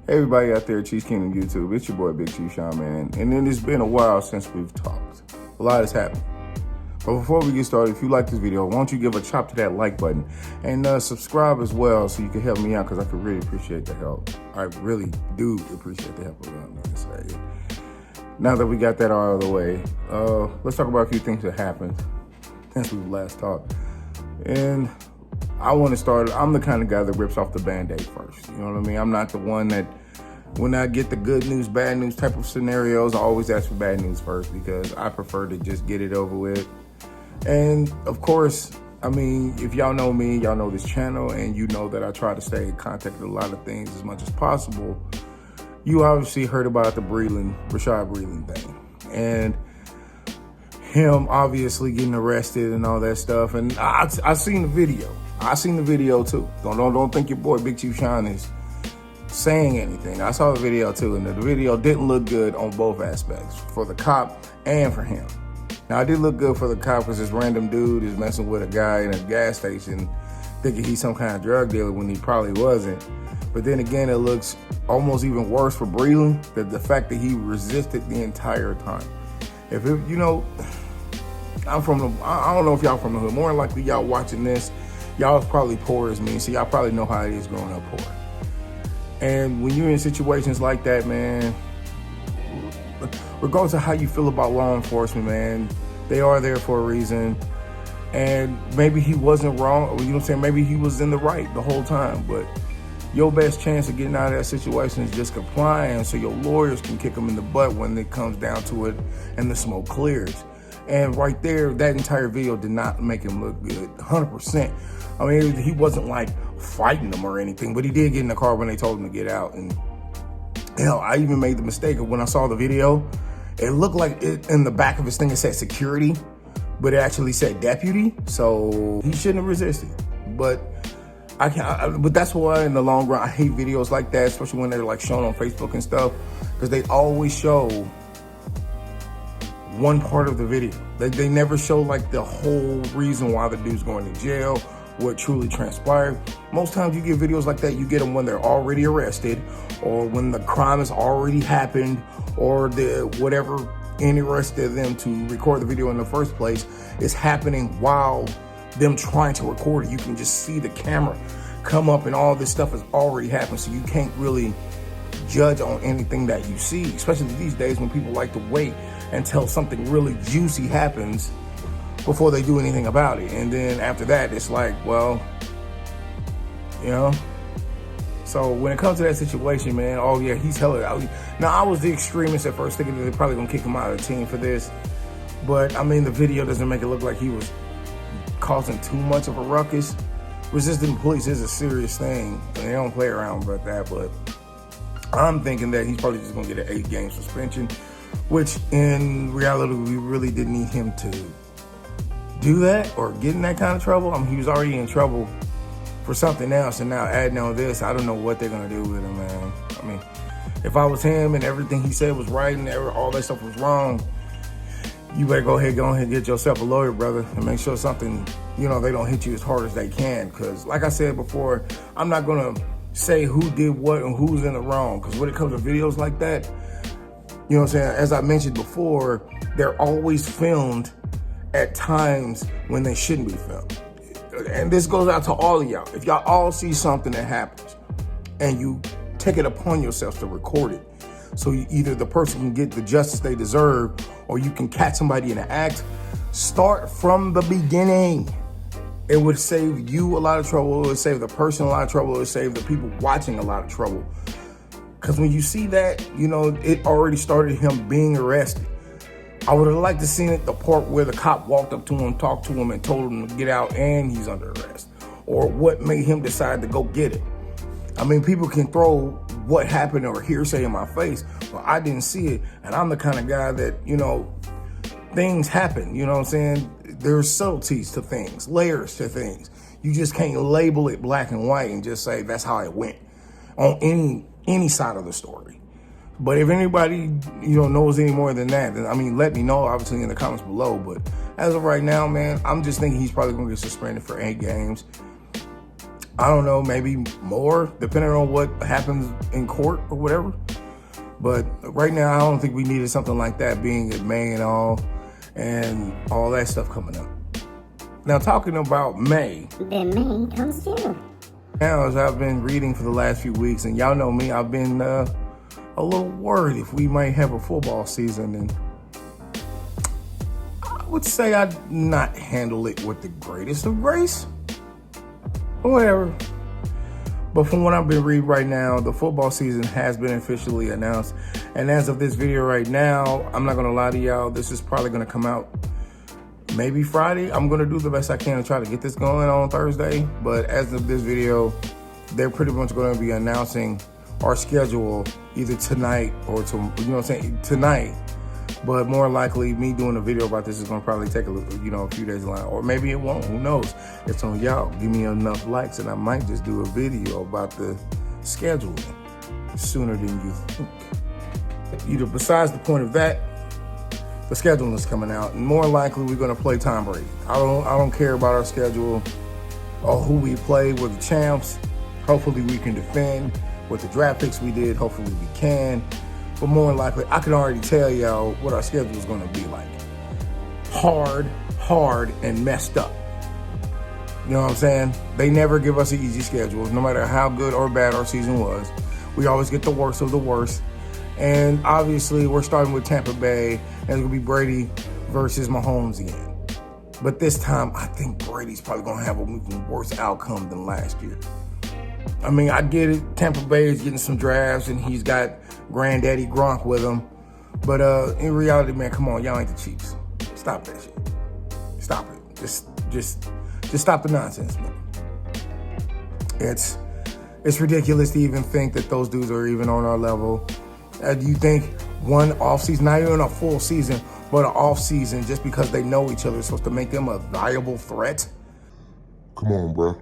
Hey everybody out there at Chiefs Kingdom YouTube, it's your boy Big Chief Sean, man. And then it's been a while since we've talked. A lot has happened. But before we get started, if you like this video, why don't you give a chop to that like button and subscribe as well so you can help me out, because I could really appreciate the help. I really do appreciate the help around this. Now that we got that all out of the way, let's talk about a few things that happened since we last talked. And I want to start, I'm the kind of guy that rips off the Band-Aid first. You know what I mean? I'm not the one that, when I get the good news, bad news type of scenarios, I always ask for bad news first, because I prefer to just get it over with. And of course, I mean, if y'all know me, y'all know this channel, and you know that I try to stay in contact with a lot of things as much as possible. You obviously heard about the Rashad Breeland thing. And him obviously getting arrested and all that stuff. And I seen the video. I seen the video too. Don't think your boy Big Chief Sean is saying anything. I saw the video too, and the video didn't look good on both aspects, for the cop and for him. Now, it did look good for the cop because this random dude is messing with a guy in a gas station thinking he's some kind of drug dealer when he probably wasn't. But then again, it looks almost even worse for Breeland, that the fact that he resisted the entire time. If it, you know, I don't know if y'all from the hood. More than likely, y'all watching this, y'all probably poor as me, so y'all probably know how it is growing up poor. And when you're in situations like that, man, regardless of how you feel about law enforcement, man, they are there for a reason. And maybe he wasn't wrong, or you know what I'm saying, maybe he was in the right the whole time, but your best chance of getting out of that situation is just complying, so your lawyers can kick him in the butt when it comes down to it and the smoke clears. And right there, that entire video did not make him look good, 100%. I mean, he wasn't like fighting them or anything, but he did get in the car when they told him to get out. And hell, I even made the mistake of when I saw the video, it looked like it, in the back of his thing, it said security, but it actually said deputy. So he shouldn't have resisted. But but that's why in the long run, I hate videos like that, especially when they're like shown on Facebook and stuff, because they always show one part of the video. They never show like the whole reason why the dude's going to jail, what truly transpired. Most times you get videos like that, you get them when they're already arrested, or when the crime has already happened, or whatever interested them to record the video in the first place is happening while them trying to record it. You can just see the camera come up and all this stuff has already happened, so you can't really judge on anything that you see, especially these days when people like to wait until something really juicy happens before they do anything about it. And then after that, it's like, well, you know. So when it comes to that situation, man, oh yeah, he's hella out. Now, I was the extremist at first, thinking that they're probably gonna kick him out of the team for this. But I mean, the video doesn't make it look like he was causing too much of a ruckus. Resisting police is a serious thing, and they don't play around about that. But I'm thinking that he's probably just gonna get an 8-game suspension, which in reality, we really didn't need him to do that or get in that kind of trouble. I mean, he was already in trouble for something else, and now adding on this, I don't know what they're gonna do with him, man. I mean, if I was him and everything he said was right and all that stuff was wrong, you better go ahead and get yourself a lawyer, brother, and make sure something, you know, they don't hit you as hard as they can. Because like I said before, I'm not gonna say who did what and who's in the wrong, because when it comes to videos like that, you know what I'm saying, as I mentioned before, they're always filmed at times when they shouldn't be filmed. And this goes out to all of y'all. If y'all all see something that happens and you take it upon yourself to record it, so either the person can get the justice they deserve, or you can catch somebody in the act, start from the beginning. It would save you a lot of trouble. It would save the person a lot of trouble. It would save the people watching a lot of trouble. Because when you see that, you know, it already started him being arrested. I would have liked to seen it, the part where the cop walked up to him, talked to him, and told him to get out and he's under arrest. Or what made him decide to go get it. I mean, people can throw what happened or hearsay in my face, but I didn't see it. And I'm the kind of guy that, you know, things happen, you know what I'm saying? There's subtleties to things, layers to things. You just can't label it black and white and just say that's how it went on any side of the story. But if anybody, you know, knows any more than that, then, I mean, let me know, obviously, in the comments below. But as of right now, man, I'm just thinking he's probably going to get suspended for 8 games. I don't know, maybe more, depending on what happens in court or whatever. But right now, I don't think we needed something like that, being in May and all that stuff coming up. Now, talking about May. Then May comes too. Now, as I've been reading for the last few weeks, and y'all know me, I've been a little worried if we might have a football season. And I would say I'd not handle it with the greatest of grace. But whatever. But from what I've been reading right now, the football season has been officially announced. And as of this video right now, I'm not going to lie to y'all, this is probably going to come out maybe Friday. I'm going to do the best I can to try to get this going on Thursday. But as of this video, they're pretty much going to be announcing our schedule either tonight or tonight. But more likely, me doing a video about this is going to probably take a few days long, or maybe it won't. Who knows? It's on y'all. Give me enough likes, and I might just do a video about the scheduling sooner than you think. Besides the point of that, the scheduling is coming out, and more likely we're going to play Tom Brady. I don't care about our schedule or who we play. We're the champs. Hopefully, we can defend with the draft picks we did. Hopefully, we can. But more likely, I can already tell y'all what our schedule is going to be like. Hard, and messed up. You know what I'm saying? They never give us an easy schedule, no matter how good or bad our season was. We always get the worst of the worst. And obviously, we're starting with Tampa Bay, and it's going to be Brady versus Mahomes again. But this time, I think Brady's probably going to have an even worse outcome than last year. I mean, I get it. Tampa Bay is getting some drafts, and he's got Granddaddy Gronk with him. But in reality, man, come on, y'all ain't the Chiefs. Stop that shit. Stop it. Just stop the nonsense, man. It's ridiculous to even think that those dudes are even on our level. Do you think one offseason, not even a full season, but an offseason, just because they know each other, is supposed to make them a viable threat? Come on, bro.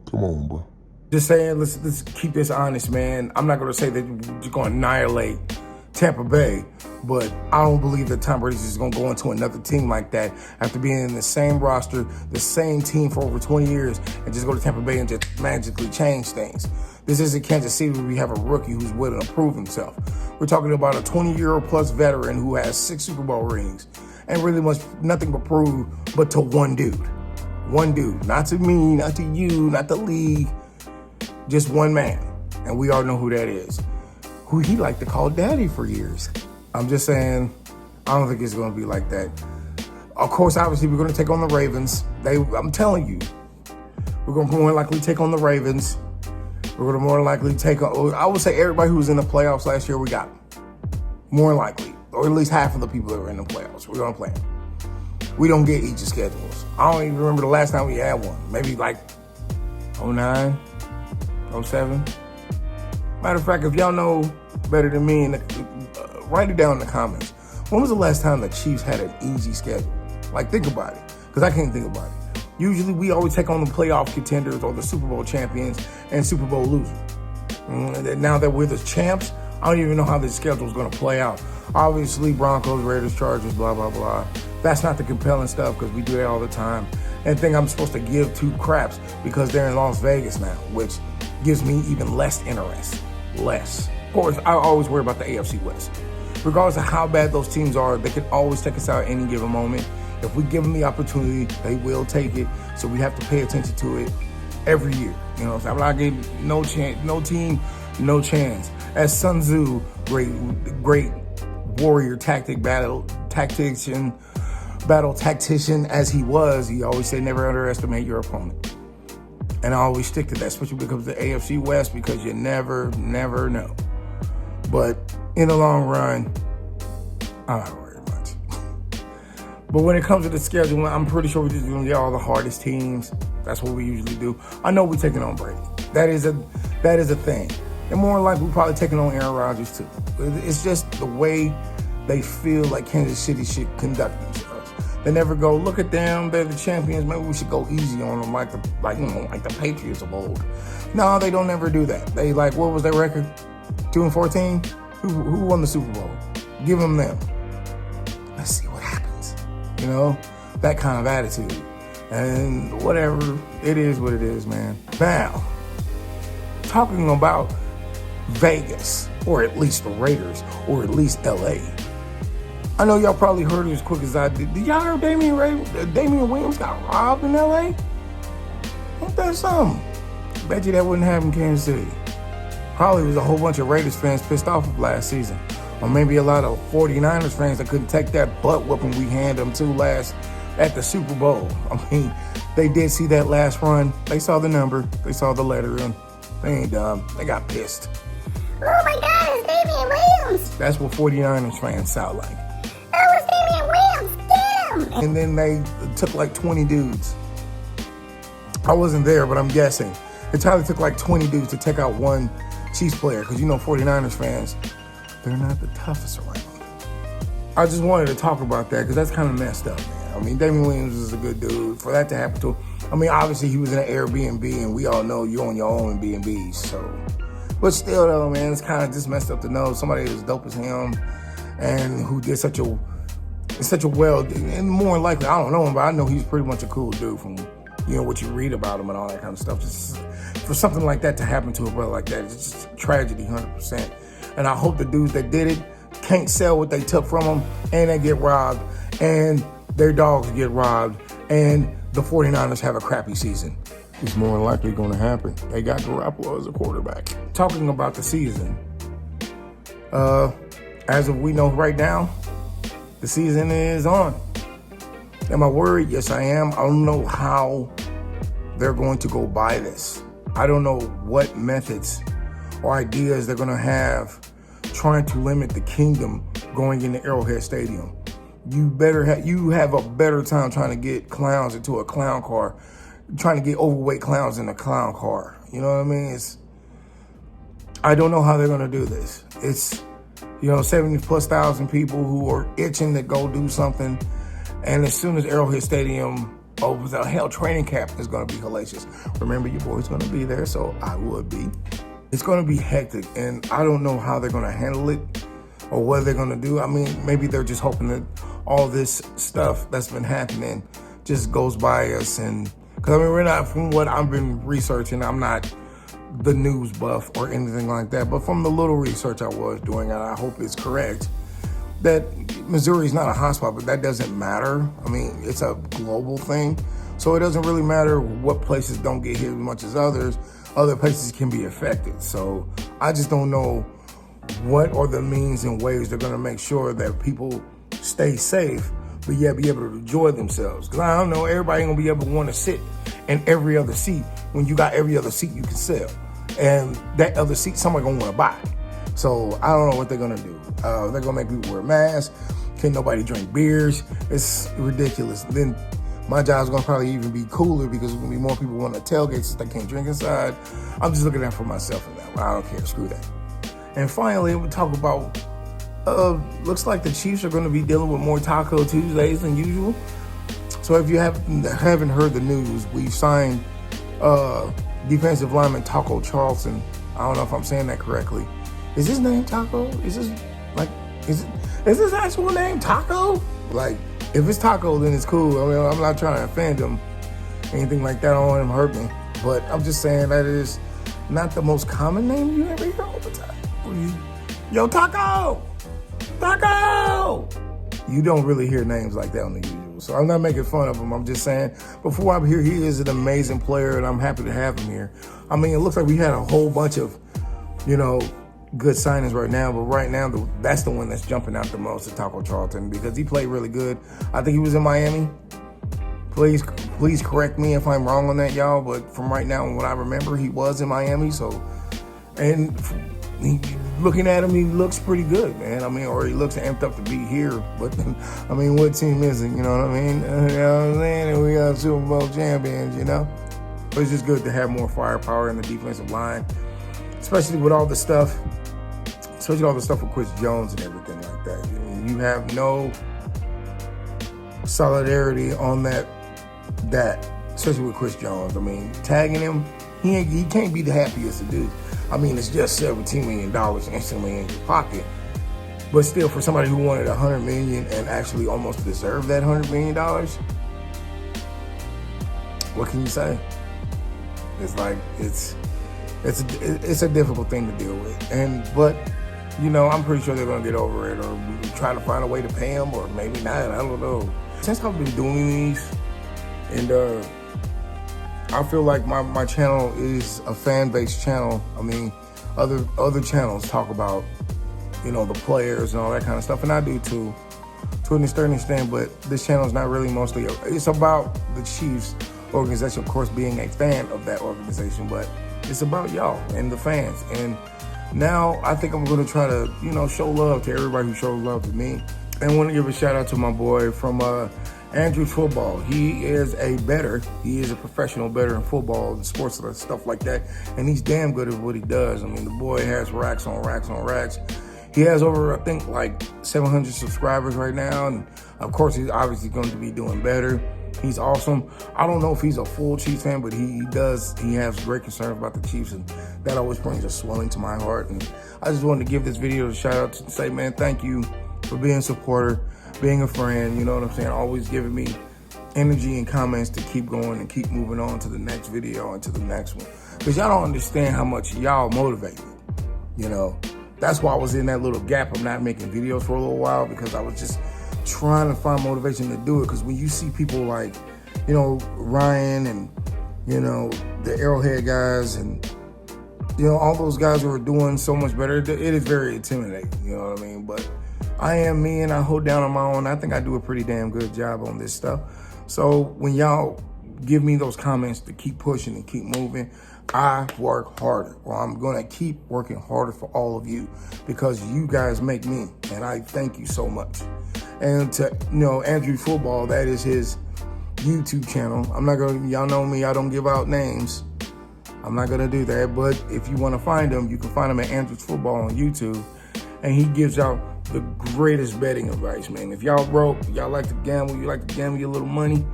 Come on, bro. Just saying, let's keep this honest, man. I'm not going to say that you're going to annihilate Tampa Bay, but I don't believe that Tom Brady's just going to go into another team like that after being in the same roster, the same team for over 20 years, and just go to Tampa Bay and just magically change things. This isn't Kansas City where we have a rookie who's willing to prove himself. We're talking about a 20-year-plus veteran who has 6 Super Bowl rings and really much nothing to prove but to one dude. One dude. Not to me, not to you, not the league. Just one man. And we all know who that is. Who he liked to call daddy for years. I'm just saying, I don't think it's going to be like that. Of course, obviously, we're going to take on the Ravens. I'm telling you, we're going to more likely take on the Ravens. We're going to more likely take on, I would say everybody who was in the playoffs last year, we got them. More likely. Or at least half of the people that were in the playoffs. We're going to play them. We don't get each schedules. I don't even remember the last time we had one. Maybe like 09, 07. Matter of fact, if y'all know better than me, write it down in the comments. When was the last time the Chiefs had an easy schedule? Like, think about it, because I can't think about it. Usually, we always take on the playoff contenders or the Super Bowl champions and Super Bowl losers. Now that we're the champs, I don't even know how this schedule is going to play out. Obviously, Broncos, Raiders, Chargers, blah, blah, blah. That's not the compelling stuff because we do that all the time. And think I'm supposed to give 2 craps because they're in Las Vegas now, which gives me even less interest. Less. Of course, I always worry about the AFC West. Regardless of how bad those teams are, they can always take us out at any given moment. If we give them the opportunity, they will take it. So we have to pay attention to it every year. You know what I'm saying? I'm not getting no chance, no team, no chance. As Sun Tzu, great warrior tactician as he was, he always said never underestimate your opponent. And I always stick to that, especially when it comes to the AFC West, because you never know. But in the long run, I don't worry much. But when it comes to the schedule, I'm pretty sure we're just going to get all the hardest teams. That's what we usually do. I know we're taking on Brady. That is a thing. And more likely, we're probably taking on Aaron Rodgers too. It's just the way they feel like Kansas City should conduct themselves. They never go, look at them, they're the champions, maybe we should go easy on them like the Patriots of old. No, they don't ever do that. They what was their record? 2-14? Who won the Super Bowl? Give them. Let's see what happens. You know, that kind of attitude. And whatever, it is what it is, man. Now, talking about Vegas, or at least the Raiders, or at least LA. I know y'all probably heard it as quick as I did. Did y'all hear Damian Williams got robbed in LA? Ain't that something? Bet you that wouldn't happen in Kansas City. Probably was a whole bunch of Raiders fans pissed off of last season. Or maybe a lot of 49ers fans that couldn't take that butt whooping we handed them to last at the Super Bowl. I mean, they did see that last run. They saw the number. They saw the letter, and they ain't dumb. They got pissed. Oh my God, it's Damian Williams. That's what 49ers fans sound like. Oh, it's Damian Williams. Get him. And then they took like 20 dudes. I wasn't there, but I'm guessing. It probably took like 20 dudes to take out one Chiefs player, because 49ers fans, they're not the toughest around. I just wanted to talk about that because that's kind of messed up, man. I mean, Damian Williams is a good dude. For that to happen to him, I mean, obviously he was in an Airbnb, and we all know you own your own Airbnbs, so. But still, though, man, it's kind of just messed up to know somebody as dope as him and who did such a well, and more likely, I don't know him, but I know he's pretty much a cool dude from, what you read about him and all that kind of stuff. Just for something like that to happen to a brother like that, it's just a tragedy, 100%. And I hope the dudes that did it can't sell what they took from them, and they get robbed, and their dogs get robbed, and the 49ers have a crappy season. It's more than likely going to happen. They got Garoppolo as a quarterback. Talking about the season, as of we know right now, the season is on. Am I worried? Yes, I am. I don't know how they're going to go by this. I don't know what methods or ideas they're going to have trying to limit the kingdom going into Arrowhead Stadium. You have a better time trying to get clowns into a clown car, trying to get overweight clowns in a clown car. You know what I mean? I don't know how they're going to do this. It's, 70,000+ people who are itching to go do something. And as soon as Arrowhead Stadium opens up, hell, training camp is going to be hellacious. Remember, your boy's going to be there, so I would be. It's going to be hectic, and I don't know how they're going to handle it or what they're going to do. I mean, maybe they're just hoping that all this stuff that's been happening just goes by us. And because, we're not, from what I've been researching, I'm not the news buff or anything like that, but from the little research I was doing, and I hope it's correct, that Missouri's not a hotspot, but that doesn't matter. I mean, it's a global thing, so it doesn't really matter what places don't get hit as much as others. Other places can be affected. So I just don't know what are the means and ways they're going to make sure that people stay safe, but yet be able to enjoy themselves. Because I don't know, everybody ain't going to be able to want to sit in every other seat when you got every other seat you can sell. And that other seat, somebody going to want to buy. So I don't know what they're going to do. They're going to make people wear masks. Can't nobody drink beers. It's ridiculous. Then my job's going to probably even be cooler because there's going to be more people wanting to tailgate since they can't drink inside. I'm just looking at it for myself in that one. I don't care. Screw that. And finally, we'll talk about, looks like the Chiefs are going to be dealing with more Taco Tuesdays than usual. So if you haven't heard the news, we've signed defensive lineman Taco Charlton. I don't know if I'm saying that correctly. Is his name Taco? Is his actual name Taco? Like, if it's Taco, then it's cool. I mean, I'm not trying to offend him, anything like that. I don't want him to hurt me. But I'm just saying that is not the most common name you ever hear all the time. Yo, Taco! Taco! You don't really hear names like that on the usual. So I'm not making fun of him. I'm just saying, before I'm here, he is an amazing player, and I'm happy to have him here. I mean, it looks like we had a whole bunch of, good signings right now, but right now, that's the one that's jumping out the most, is Taco Charlton, because he played really good. I think he was in Miami. Please correct me if I'm wrong on that, y'all, but from right now, what I remember, he was in Miami, and looking at him, he looks pretty good, man. I mean, or he looks amped up to be here, but, I mean, what team is it, you know what I mean? You know what I'm saying? And we got Super Bowl champions, But it's just good to have more firepower in the defensive line, especially with all the stuff with Chris Jones and everything like that. You have no solidarity on that, especially with Chris Jones. I mean, tagging him, he can't be the happiest of dudes. I mean, it's just $17 million instantly in your pocket. But still, for somebody who wanted $100 million and actually almost deserved that $100 million, what can you say? It's like, it's a difficult thing to deal with. But, you know, I'm pretty sure they're going to get over it, or we try to find a way to pay them, or maybe not, I don't know. Since I've been doing these, and I feel like my channel is a fan-based channel. I mean, other channels talk about, you know, the players and all that kind of stuff, and I do too, to a certain extent, but this channel is not really mostly, it's about the Chiefs organization, of course, being a fan of that organization, but it's about y'all and the fans. And now I think I'm going to try to, you know, show love to everybody who shows love to me. And I want to give a shout out to my boy from Andrews Football. He is a bettor. He is a professional bettor in football and sports and stuff like that. And he's damn good at what he does. I mean, the boy has racks on racks on racks. He has over, I think, like 700 subscribers right now. And of course, he's obviously going to be doing better. He's awesome. I don't know if he's a full Chiefs fan, but he has great concerns about the Chiefs, and that always brings a swelling to my heart. And I just wanted to give this video a shout out to say, man, thank you for being a supporter, being a friend, you know what I'm saying? Always giving me energy and comments to keep going and keep moving on to the next video and to the next one. Because y'all don't understand how much y'all motivate me, you know? That's why I was in that little gap of not making videos for a little while, because I was just trying to find motivation to do it. Because when you see people like, you know, Ryan and, you know, the Arrowhead guys and, you know, all those guys who are doing so much better, it is very intimidating, you know what I mean? But I am me, and I hold down on my own. I think I do a pretty damn good job on this stuff. So when y'all give me those comments to keep pushing and keep moving, I work harder. Well, I'm going to keep working harder for all of you, because you guys make me, and I thank you so much. And to, you know, Andrews Football, that is his YouTube channel. I'm not going to, y'all know me, I don't give out names. I'm not going to do that, but if you want to find him, you can find him at Andrews Football on YouTube, and he gives out the greatest betting advice, man. If y'all broke, y'all like to gamble, you like to gamble your little money,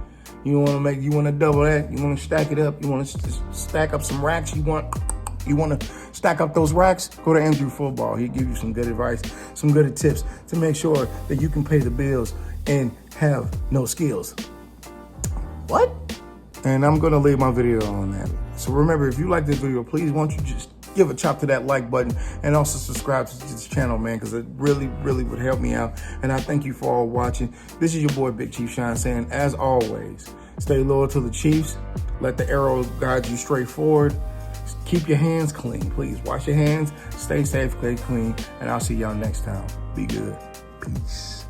you want to double that, you want to stack it up, you want to stack up some racks, you want to stack up those racks, go to Andrews Football. He'll give you some good advice, some good tips to make sure that you can pay the bills and have no skills. What? And I'm going to leave my video on that. So remember, if you like this video, please, won't you just give a chop to that like button, and also subscribe to this channel, man, because it really, really would help me out. And I thank you for all watching. This is your boy, Big Chief Shine, saying, as always, stay loyal to the Chiefs. Let the arrow guide you straight forward. Keep your hands clean, please. Wash your hands, stay safe, stay clean, and I'll see y'all next time. Be good. Peace.